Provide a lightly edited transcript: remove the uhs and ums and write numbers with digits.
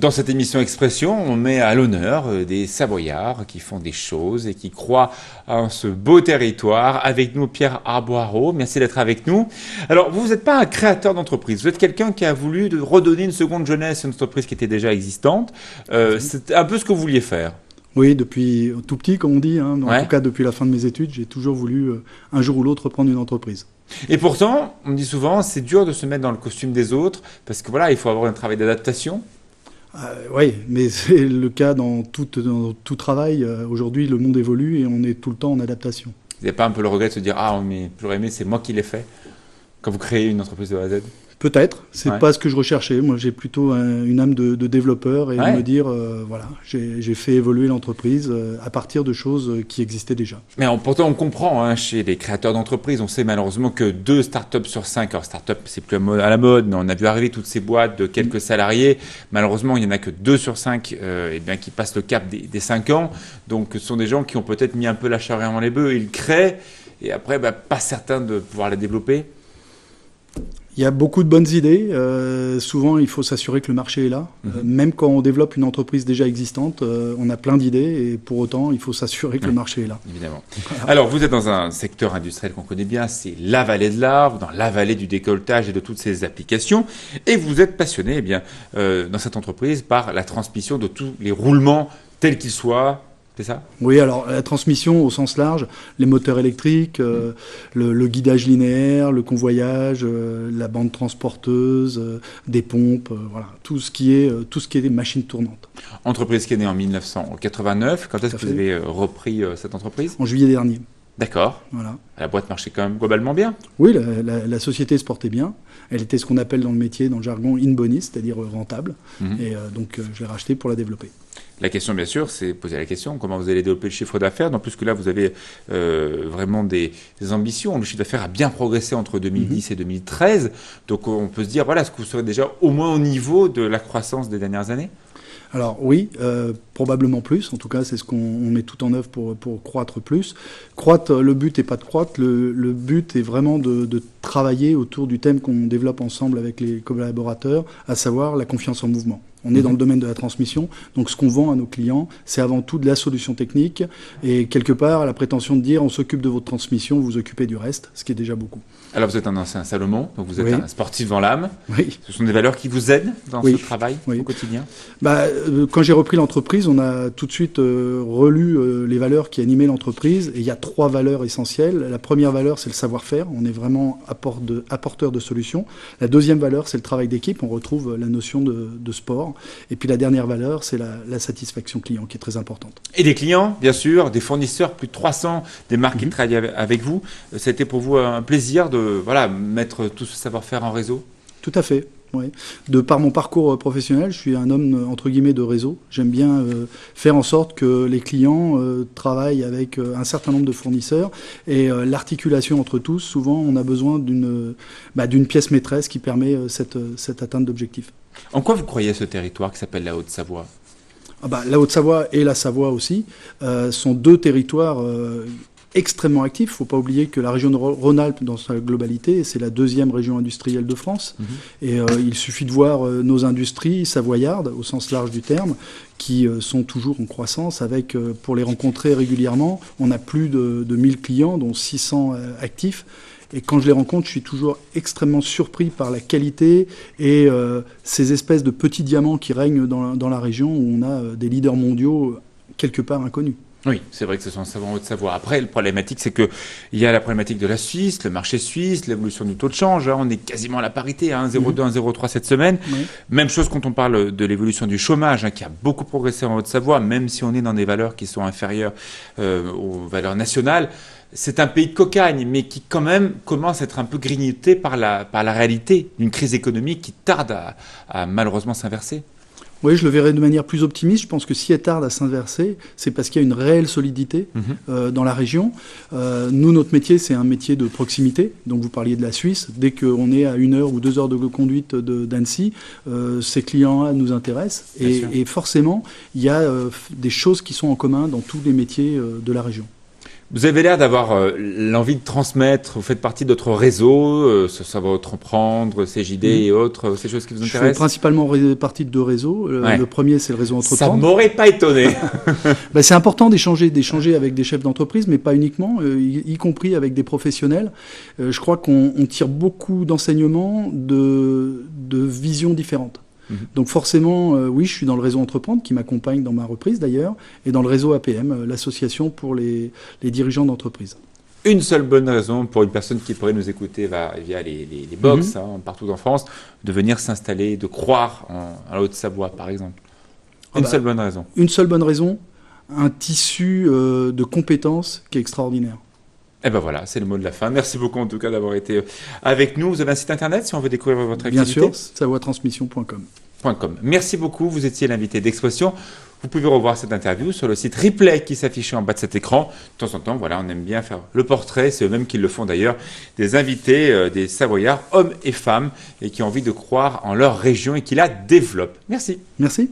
Dans cette émission Expression, on met à l'honneur des Savoyards qui font des choses et qui croient en ce beau territoire. Avec nous, Pierre Arboireau. Merci d'être avec nous. Alors, vous n'êtes pas un créateur d'entreprise. Vous êtes quelqu'un qui a voulu redonner une seconde jeunesse à une entreprise qui était déjà existante. C'est un peu ce que vous vouliez faire. Oui, depuis tout petit, comme on dit. En Ouais. tout cas, depuis la fin de mes études, j'ai toujours voulu, un jour ou l'autre, reprendre une entreprise. Et pourtant, on me dit souvent, c'est dur de se mettre dans le costume des autres parce que voilà, il faut avoir un travail d'adaptation. Oui, mais c'est le cas dans tout travail. Aujourd'hui, le monde évolue et on est tout le temps en adaptation. Vous n'avez pas un peu le regret de se dire, ah, mais j'aurais aimé, c'est moi qui l'ai fait quand vous créez une entreprise de A à Z? Peut-être, c'est Ouais. pas ce que je recherchais. Moi, j'ai plutôt une âme de développeur et Ouais. de me dire, voilà, j'ai fait évoluer l'entreprise à partir de choses qui existaient déjà. Mais pourtant, on comprend, hein, chez les créateurs d'entreprises, on sait malheureusement que 2 startups sur 5, alors startup, c'est plus à la mode, mais on a vu arriver toutes ces boîtes de quelques salariés. Malheureusement, il n'y en a que 2 sur 5 qui passent le cap des 5 ans. Donc, ce sont des gens qui ont peut-être mis un peu la charrue avant les bœufs. Ils créent et après, pas certains de pouvoir la développer. Il y a beaucoup de bonnes idées. Souvent, il faut s'assurer que le marché est là. Même quand on développe une entreprise déjà existante, on a plein d'idées et pour autant, il faut s'assurer que le marché est là. Évidemment. Alors, vous êtes dans un secteur industriel qu'on connaît bien, c'est la vallée de l'art, dans la vallée du décolletage et de toutes ces applications. Et vous êtes passionné, dans cette entreprise par la transmission de tous les roulements tels qu'ils soient. C'est ça? Oui, alors la transmission au sens large, les moteurs électriques, le guidage linéaire, le convoyage, la bande transporteuse, des pompes, voilà, tout ce qui est des machines tournantes. Entreprise qui est née en 1989. Quand est-ce Tout que à vous avez repris cette entreprise? En juillet dernier. D'accord. Voilà. La boîte marchait quand même globalement bien. Oui, la société se portait bien. Elle était ce qu'on appelle dans le métier, dans le jargon, in bonis, c'est-à-dire rentable. Et donc, je l'ai rachetée pour la développer. La question, bien sûr, c'est poser la question, comment vous allez développer le chiffre d'affaires, d'autant plus que là, vous avez vraiment des ambitions. Le chiffre d'affaires a bien progressé entre 2010 et 2013. Donc, on peut se dire, voilà, est-ce que vous serez déjà au moins au niveau de la croissance des dernières années? Alors oui, probablement plus. En tout cas, c'est ce qu'on met tout en œuvre pour croître plus. Croître, le but n'est pas de croître. Le but est vraiment de travailler autour du thème qu'on développe ensemble avec les collaborateurs, à savoir la confiance en mouvement. On est dans le domaine de la transmission, donc ce qu'on vend à nos clients, c'est avant tout de la solution technique et quelque part la prétention de dire on s'occupe de votre transmission, vous vous occupez du reste, ce qui est déjà beaucoup. Alors, vous êtes un ancien Salomon, donc vous êtes Oui. un sportif dans l'âme. Oui. Ce sont des valeurs qui vous aident dans Oui. ce travail Oui. au quotidien? Quand j'ai repris l'entreprise, on a tout de suite relu les valeurs qui animaient l'entreprise et il y a 3 valeurs essentielles. La première valeur, c'est le savoir-faire, on est vraiment apporteur de solutions. La deuxième valeur, c'est le travail d'équipe, on retrouve la notion de sport. Et puis la dernière valeur, c'est la satisfaction client qui est très importante. Et des clients, bien sûr, des fournisseurs, plus de 300, des marques qui travaillent avec vous. C'était pour vous un plaisir de mettre tout ce savoir-faire en réseau? Tout à fait. Oui. De par mon parcours professionnel, je suis un homme entre guillemets de réseau. J'aime bien faire en sorte que les clients travaillent avec un certain nombre de fournisseurs et l'articulation entre tous. Souvent, on a besoin d'une pièce maîtresse qui permet cette atteinte d'objectif. En quoi vous croyez ce territoire qui s'appelle la Haute-Savoie? La Haute-Savoie et la Savoie aussi sont 2 territoires extrêmement actifs. Il ne faut pas oublier que la région de Rhône-Alpes, dans sa globalité, c'est la 2e région industrielle de France. Et il suffit de voir nos industries savoyardes, au sens large du terme, qui sont toujours en croissance avec, pour les rencontrer régulièrement, on a plus de 1000 clients, dont 600 actifs. Et quand je les rencontre, je suis toujours extrêmement surpris par la qualité et ces espèces de petits diamants qui règnent dans la région où on a des leaders mondiaux quelque part inconnus. Oui, c'est vrai que ce sont en Haute-Savoie. Après, le problématique, c'est qu'il y a la problématique de la Suisse, le marché suisse, l'évolution du taux de change. On est quasiment à la parité, 1,02, 1,03 cette semaine. Oui. Même chose quand on parle de l'évolution du chômage, qui a beaucoup progressé en Haute-Savoie, même si on est dans des valeurs qui sont inférieures aux valeurs nationales. C'est un pays de cocagne, mais qui quand même commence à être un peu grignoté par la réalité d'une crise économique qui tarde à malheureusement s'inverser. Oui, je le verrais de manière plus optimiste. Je pense que si elle tarde à s'inverser, c'est parce qu'il y a une réelle solidité dans la région. Nous, notre métier, c'est un métier de proximité. Donc, vous parliez de la Suisse. Dès qu'on est à 1 heure ou 2 heures de conduite d'Annecy, ces clients-là nous intéressent. Et forcément, il y a des choses qui sont en commun dans tous les métiers de la région. Vous avez l'air d'avoir l'envie de transmettre, vous faites partie d'autres réseaux, ça va Entreprendre, CJD et autres, ces choses qui vous intéressent? Je fais principalement partie de deux réseaux. Le premier, c'est le réseau Entreprendre. Ça m'aurait pas étonné. C'est important d'échanger avec des chefs d'entreprise, mais pas uniquement, y compris avec des professionnels. Je crois qu'on tire beaucoup d'enseignements de visions différentes. Donc forcément, oui, je suis dans le réseau Entreprendre, qui m'accompagne dans ma reprise d'ailleurs, et dans le réseau APM, l'association pour les dirigeants d'entreprise. Une seule bonne raison pour une personne qui pourrait nous écouter via les box partout en France, de venir s'installer, de croire en Haute-Savoie, par exemple. Une seule bonne raison. Une seule bonne raison, un tissu de compétences qui est extraordinaire. Et ben voilà, c'est le mot de la fin. Merci beaucoup en tout cas d'avoir été avec nous. Vous avez un site internet si on veut découvrir votre activité? Bien sûr, savoietransmission.com. Merci beaucoup, vous étiez l'invité d'Expression. Vous pouvez revoir cette interview sur le site replay qui s'affiche en bas de cet écran. De temps en temps, voilà, on aime bien faire le portrait, c'est eux-mêmes qui le font d'ailleurs, des invités, des Savoyards, hommes et femmes, et qui ont envie de croire en leur région et qui la développent. Merci. Merci.